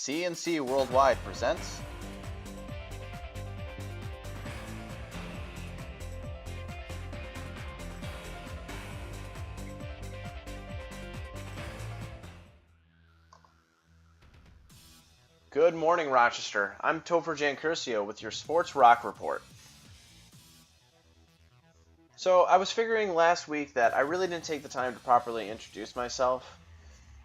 C&C Worldwide presents Good morning, Rochester. I'm Topher Giancursio with your SportsROC Report. So I was figuring last week that I really didn't take the time to properly introduce myself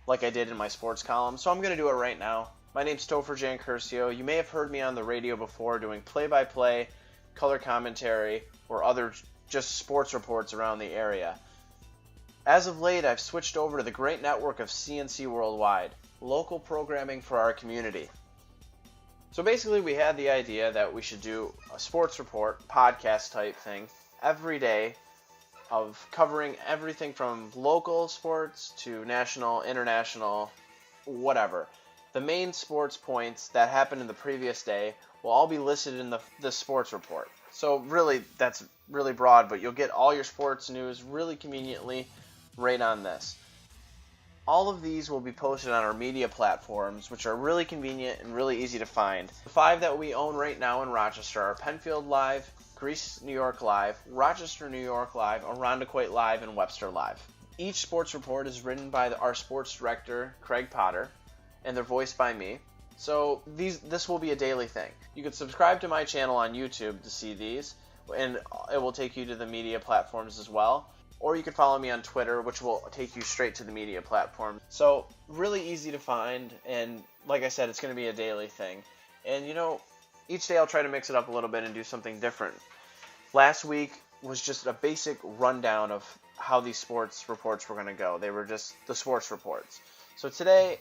like I did in my sports column, so I'm going to do it right now. My name's Topher Giancursio. You may have heard me on the radio before doing play-by-play, color commentary, or other just sports reports around the area. As of late, I've switched over to the great network of C&C Worldwide, local programming for our community. So basically, we had the idea that we should do a sports report, podcast type thing, every day of covering everything from local sports to national, international, whatever. The main sports points that happened in the previous day will all be listed in the sports report. So really, that's really broad, but you'll get all your sports news really conveniently right on this. All of these will be posted on our media platforms, which are really convenient and really easy to find. The 5 that we own right now in Rochester are Penfield Live, Greece, New York Live, Rochester, New York Live, Irondequoit Live, and Webster Live. Each sports report is written by our sports director, Craig Potter, and they're voiced by me. So this will be a daily thing. You can subscribe to my channel on YouTube to see these, and it will take you to the media platforms as well. Or you can follow me on Twitter, which will take you straight to the media platform. So really easy to find, and like I said, it's going to be a daily thing. And each day I'll try to mix it up a little bit and do something different. Last week was just a basic rundown of how these sports reports were going to go. They were just the sports reports. So today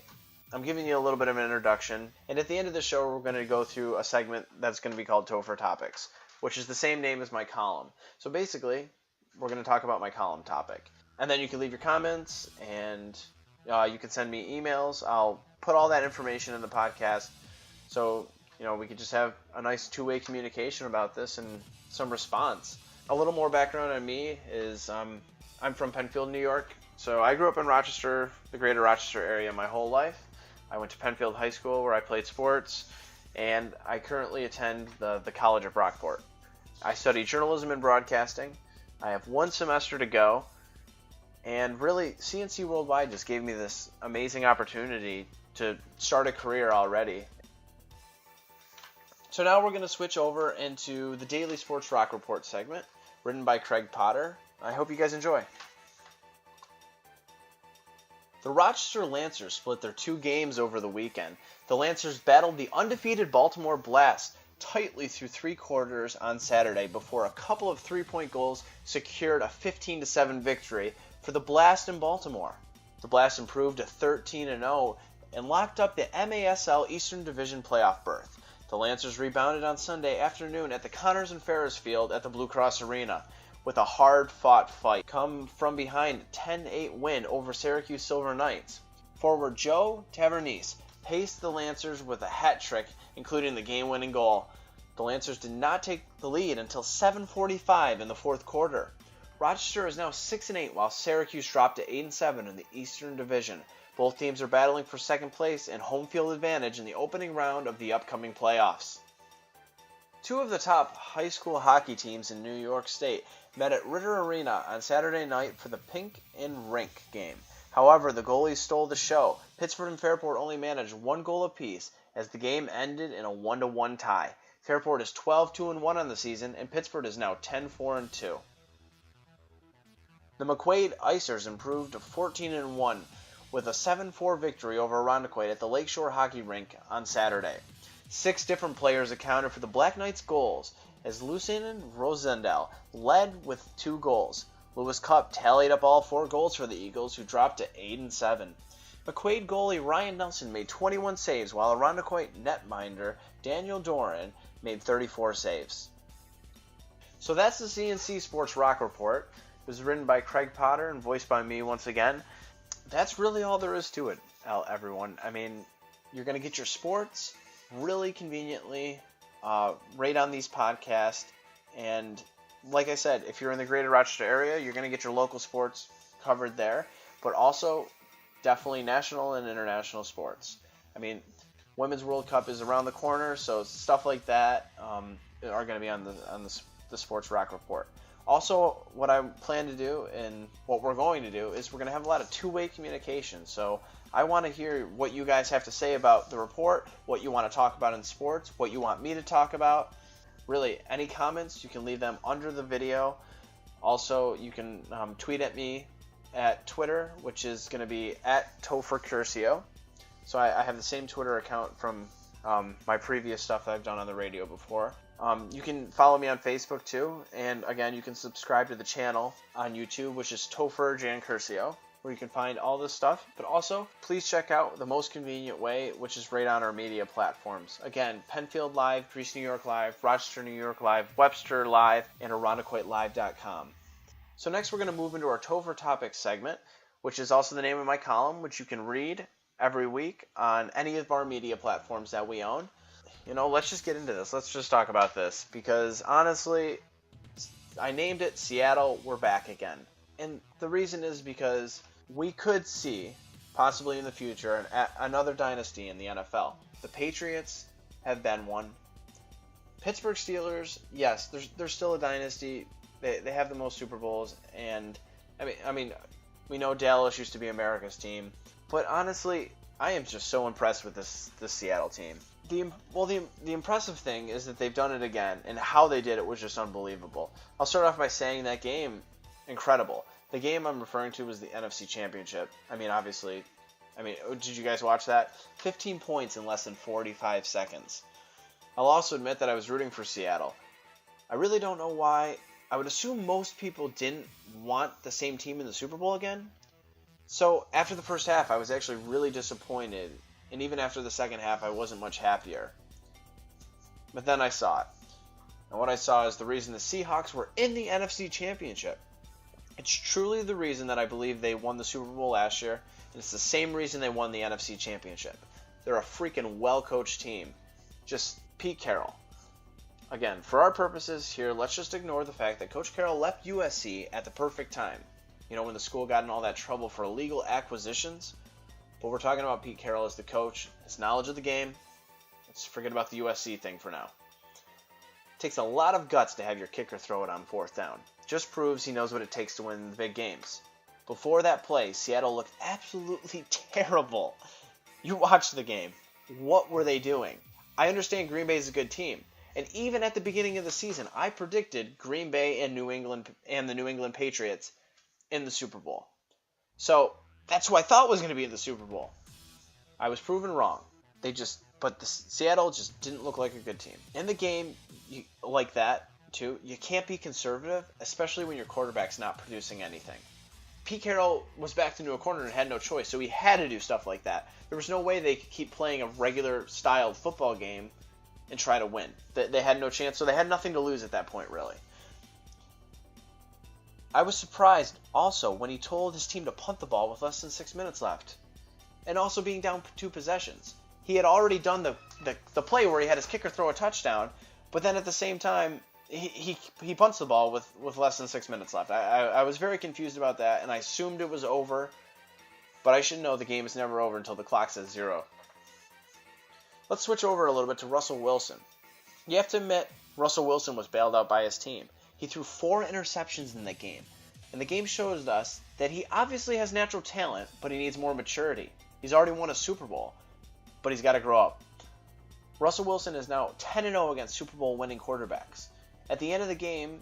I'm giving you a little bit of an introduction, and at the end of the show we're going to go through a segment that's going to be called Topher Topics, which is the same name as my column. So basically, we're going to talk about my column topic. And then you can leave your comments, and you can send me emails. I'll put all that information in the podcast, so we could just have a nice two-way communication about this and some response. A little more background on me is I'm from Penfield, New York. So I grew up in Rochester, the greater Rochester area, my whole life. I went to Penfield High School where I played sports, and I currently attend the College of Brockport. I study journalism and broadcasting. I have 1 semester to go, and really C&C Worldwide just gave me this amazing opportunity to start a career already. So now we're going to switch over into the Daily SportsROC Report segment, written by Craig Potter. I hope you guys enjoy. The Rochester Lancers split their 2 games over the weekend. The Lancers battled the undefeated Baltimore Blast tightly through 3 quarters on Saturday before a couple of 3-point goals secured a 15-7 victory for the Blast in Baltimore. The Blast improved to 13-0 and locked up the MASL Eastern Division playoff berth. The Lancers rebounded on Sunday afternoon at the Connors and Ferris Field at the Blue Cross Arena with a hard-fought fight come from behind 10-8 win over Syracuse Silver Knights. Forward Joe Tavernese paced the Lancers with a hat trick, including the game-winning goal. The Lancers did not take the lead until 7:45 in the 4th quarter. Rochester is now 6-8, while Syracuse dropped to 8-7 in the Eastern Division. Both teams are battling for second place and home field advantage in the opening round of the upcoming playoffs. 2 of the top high school hockey teams in New York State met at Ritter Arena on Saturday night for the Pink and Rink game. However, the goalies stole the show. Pittsford and Fairport only managed 1 goal apiece as the game ended in a 1-1 tie. Fairport is 12-2-1 on the season, and Pittsford is now 10-4-2. The McQuaid Icers improved to 14-1 with a 7-4 victory over Irondequoit at the Lakeshore Hockey Rink on Saturday. 6 different players accounted for the Black Knights' goals, as Lucien Rosendell led with 2 goals. Lewis Cupp tallied up all 4 goals for the Eagles, who dropped to 8-7. McQuaid goalie Ryan Nelson made 21 saves, while Irondequoit netminder Daniel Doran made 34 saves. So that's the C&C SportsROC Report. It was written by Craig Potter and voiced by me once again. That's really all there is to it, everyone. I mean, you're going to get your sports really conveniently right on these podcasts. And like I said, if you're in the greater Rochester area, you're going to get your local sports covered there. But also, definitely national and international sports. I mean, Women's World Cup is around the corner, so stuff like that are going to be on the SportsROC Report. Also, what I plan to do and what we're going to do is we're going to have a lot of two-way communication. So I want to hear what you guys have to say about the report, what you want to talk about in sports, what you want me to talk about. Really, any comments, you can leave them under the video. Also, you can tweet at me at Twitter, which is going to be at Topher Giancursio. So I have the same Twitter account from my previous stuff that I've done on the radio before. You can follow me on Facebook too, and again, you can subscribe to the channel on YouTube, which is Topher Giancursio, where you can find all this stuff. But also, please check out the most convenient way, which is right on our media platforms. Again, Penfield Live, Greece, New York Live, Rochester, New York Live, Webster Live, and Irondequoitelive.com. So next we're going to move into our Topher Topics segment, which is also the name of my column, which you can read every week on any of our media platforms that we own. Let's just get into this. Let's just talk about this, because honestly, I named it Seattle, We're Back Again. And the reason is because we could see, possibly in the future, another dynasty in the NFL. The Patriots have been one. Pittsburgh Steelers, yes, they're still a dynasty. They have the most Super Bowls, and I mean, we know Dallas used to be America's team, but honestly, I am just so impressed with this Seattle team. The impressive thing is that they've done it again, and how they did it was just unbelievable. I'll start off by saying that game, incredible. The game I'm referring to was the NFC Championship. Obviously, did you guys watch that? 15 points in less than 45 seconds. I'll also admit that I was rooting for Seattle. I really don't know why. I would assume most people didn't want the same team in the Super Bowl again. So after the first half, I was actually really disappointed. And even after the second half, I wasn't much happier. But then I saw it. And what I saw is the reason the Seahawks were in the NFC Championship. It's truly the reason that I believe they won the Super Bowl last year. And it's the same reason they won the NFC Championship. They're a freaking well-coached team. Just Pete Carroll. Again, for our purposes here, let's just ignore the fact that Coach Carroll left USC at the perfect time. When the school got in all that trouble for illegal acquisitions. But we're talking about Pete Carroll as the coach, his knowledge of the game. Let's forget about the USC thing for now. It takes a lot of guts to have your kicker throw it on fourth down. Just proves he knows what it takes to win the big games. Before that play, Seattle looked absolutely terrible. You watched the game. What were they doing? I understand Green Bay is a good team. And even at the beginning of the season, I predicted Green Bay and the New England Patriots in the Super Bowl. So that's who I thought was going to be in the Super Bowl. I was proven wrong. But Seattle just didn't look like a good team. In the game like that, too, you can't be conservative, especially when your quarterback's not producing anything. Pete Carroll was backed into a corner and had no choice, so he had to do stuff like that. There was no way they could keep playing a regular styled football game and try to win. They had no chance, so they had nothing to lose at that point, really. I was surprised also when he told his team to punt the ball with less than 6 minutes left. And also being down 2 possessions. He had already done the play where he had his kicker throw a touchdown, but then at the same time, he punts the ball with less than 6 minutes left. I was very confused about that, and I assumed it was over, but I should know the game is never over until the clock says 0. Let's switch over a little bit to Russell Wilson. You have to admit, Russell Wilson was bailed out by his team. He threw 4 interceptions in that game. And the game shows us that he obviously has natural talent, but he needs more maturity. He's already won a Super Bowl, but he's got to grow up. Russell Wilson is now 10-0 against Super Bowl winning quarterbacks. At the end of the game,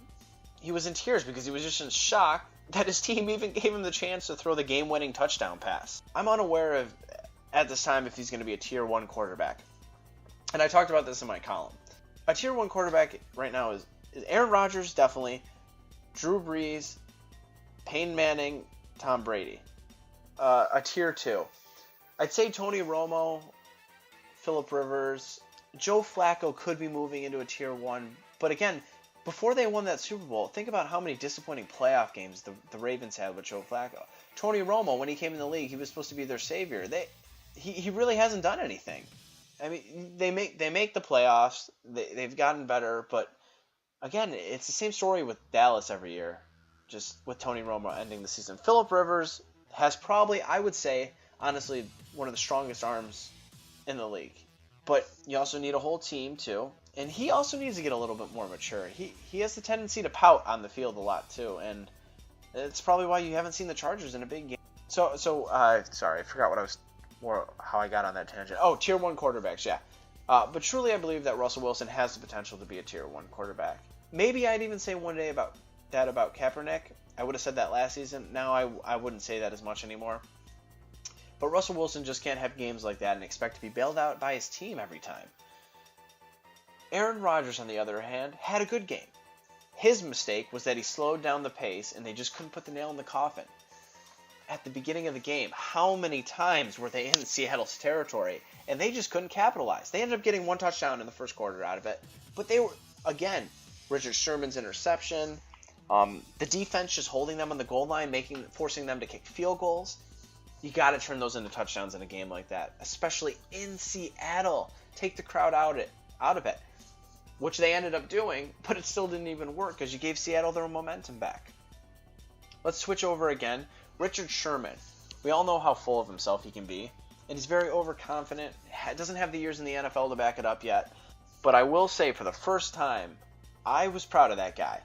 he was in tears because he was just in shock that his team even gave him the chance to throw the game-winning touchdown pass. I'm unaware of, at this time, if he's going to be a Tier 1 quarterback. And I talked about this in my column. A Tier 1 quarterback right now is Aaron Rodgers, definitely, Drew Brees, Peyton Manning, Tom Brady. A Tier 2. I'd say Tony Romo, Phillip Rivers, Joe Flacco could be moving into a Tier 1. But again, before they won that Super Bowl, think about how many disappointing playoff games the Ravens had with Joe Flacco. Tony Romo, when he came in the league, he was supposed to be their savior. He really hasn't done anything. I mean, they make the playoffs. They've gotten better, but again, it's the same story with Dallas every year, just with Tony Romo ending the season. Phillip Rivers has probably, I would say, honestly, one of the strongest arms in the league. But you also need a whole team too, and he also needs to get a little bit more mature. He has the tendency to pout on the field a lot too, and it's probably why you haven't seen the Chargers in a big game. So sorry, I forgot how I got on that tangent. Oh, tier 1 quarterbacks, yeah. But truly, I believe that Russell Wilson has the potential to be a tier 1 quarterback. Maybe I'd even say one day about Kaepernick. I would have said that last season. Now I wouldn't say that as much anymore. But Russell Wilson just can't have games like that and expect to be bailed out by his team every time. Aaron Rodgers, on the other hand, had a good game. His mistake was that he slowed down the pace and they just couldn't put the nail in the coffin. At the beginning of the game, how many times were they in Seattle's territory and they just couldn't capitalize? They ended up getting 1 touchdown in the first quarter out of it. But they were, again, Richard Sherman's interception, the defense just holding them on the goal line, forcing them to kick field goals. You got to turn those into touchdowns in a game like that, especially in Seattle. Take the crowd out of it, which they ended up doing, but it still didn't even work because you gave Seattle their momentum back. Let's switch over again. Richard Sherman. We all know how full of himself he can be, and he's very overconfident. Doesn't have the years in the NFL to back it up yet, but I will say for the first time, I was proud of that guy.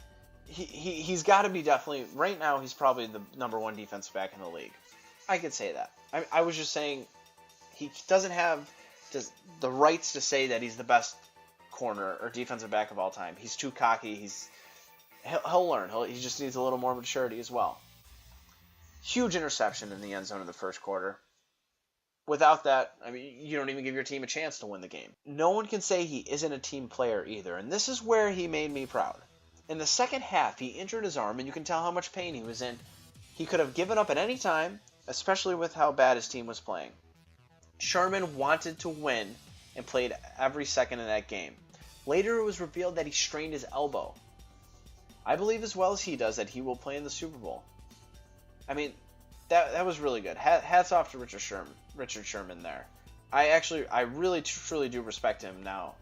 He's got to be definitely, right now, he's probably the number 1 defensive back in the league. I could say that. I was just saying he doesn't have the rights to say that he's the best corner or defensive back of all time. He's too cocky. He'll learn. He just needs a little more maturity as well. Huge interception in the end zone in the first quarter. Without that, I mean, you don't even give your team a chance to win the game. No one can say he isn't a team player either, and this is where he made me proud. In the second half, he injured his arm, and you can tell how much pain he was in. He could have given up at any time, especially with how bad his team was playing. Sherman wanted to win and played every second in that game. Later, it was revealed that he strained his elbow. I believe as well as he does that he will play in the Super Bowl. I mean, that was really good. Hats off to Richard Sherman there. I really truly do respect him now.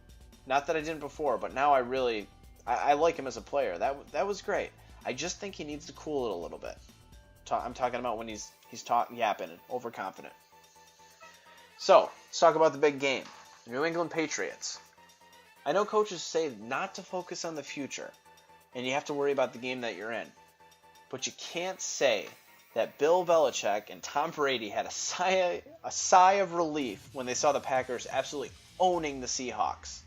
Not that I didn't before, but now I like him as a player. That was great. I just think he needs to cool it a little bit. I'm talking about when he's yapping and overconfident. So, let's talk about the big game. New England Patriots. I know coaches say not to focus on the future, and you have to worry about the game that you're in. But you can't say that Bill Belichick and Tom Brady had a sigh of relief when they saw the Packers absolutely owning the Seahawks.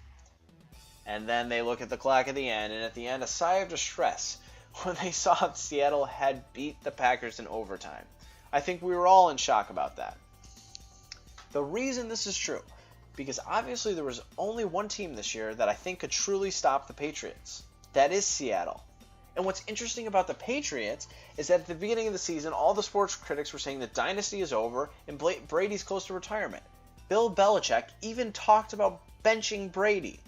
And then they look at the clock at the end, and at the end, a sigh of distress when they saw Seattle had beat the Packers in overtime. I think we were all in shock about that. The reason this is true, because obviously there was only one team this year that I think could truly stop the Patriots. That is Seattle. And what's interesting about the Patriots is that at the beginning of the season, all the sports critics were saying the dynasty is over and Brady's close to retirement. Bill Belichick even talked about benching Brady.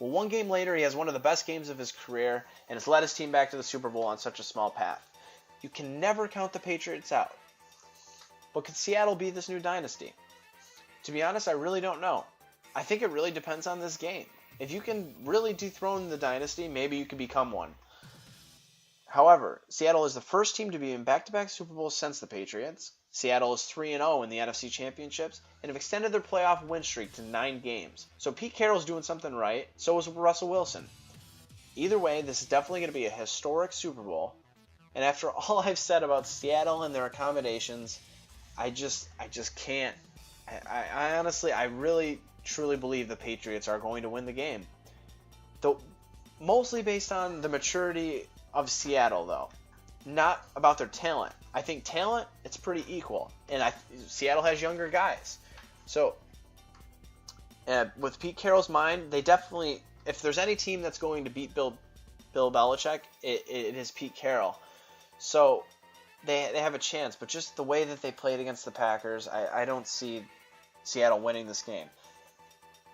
Well, one game later, he has one of the best games of his career and has led his team back to the Super Bowl on such a small path. You can never count the Patriots out. But could Seattle be this new dynasty? To be honest, I really don't know. I think it really depends on this game. If you can really dethrone the dynasty, maybe you can become one. However, Seattle is the first team to be in back-to-back Super Bowls since the Patriots. Seattle is 3-0 in the NFC Championships and have extended their playoff win streak to 9 games. So Pete Carroll's doing something right, so is Russell Wilson. Either way, this is definitely going to be a historic Super Bowl. And after all I've said about Seattle and their accommodations, I just can't. I honestly, I really, truly believe the Patriots are going to win the game. Though, mostly based on the maturity of Seattle, though. Not about their talent. I think talent, it's pretty equal. And Seattle has younger guys. So, with Pete Carroll's mind, they definitely, if there's any team that's going to beat Bill Belichick, it is Pete Carroll. So, they have a chance. But just the way that they played against the Packers, I don't see Seattle winning this game.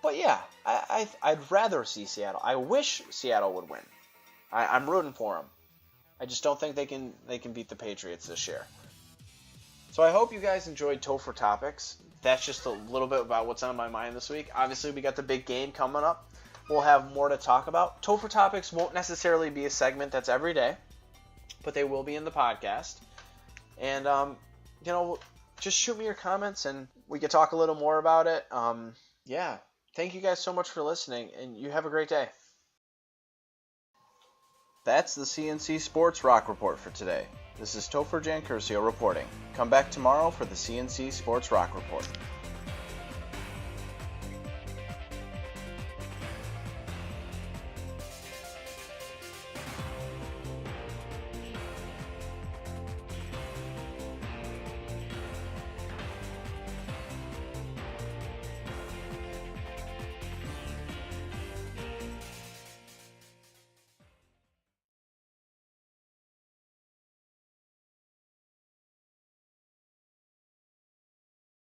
But yeah, I'd rather see Seattle. I wish Seattle would win. I'm rooting for them. I just don't think they can beat the Patriots this year. So I hope you guys enjoyed Topher Topics. That's just a little bit about what's on my mind this week. Obviously, we got the big game coming up. We'll have more to talk about. Topher Topics won't necessarily be a segment that's every day, but they will be in the podcast. And, just shoot me your comments and we could talk a little more about it. Yeah, thank you guys so much for listening, and you have a great day. That's the C&C SportsROC Report for today. This is Topher Giancursio reporting. Come back tomorrow for the C&C SportsROC Report.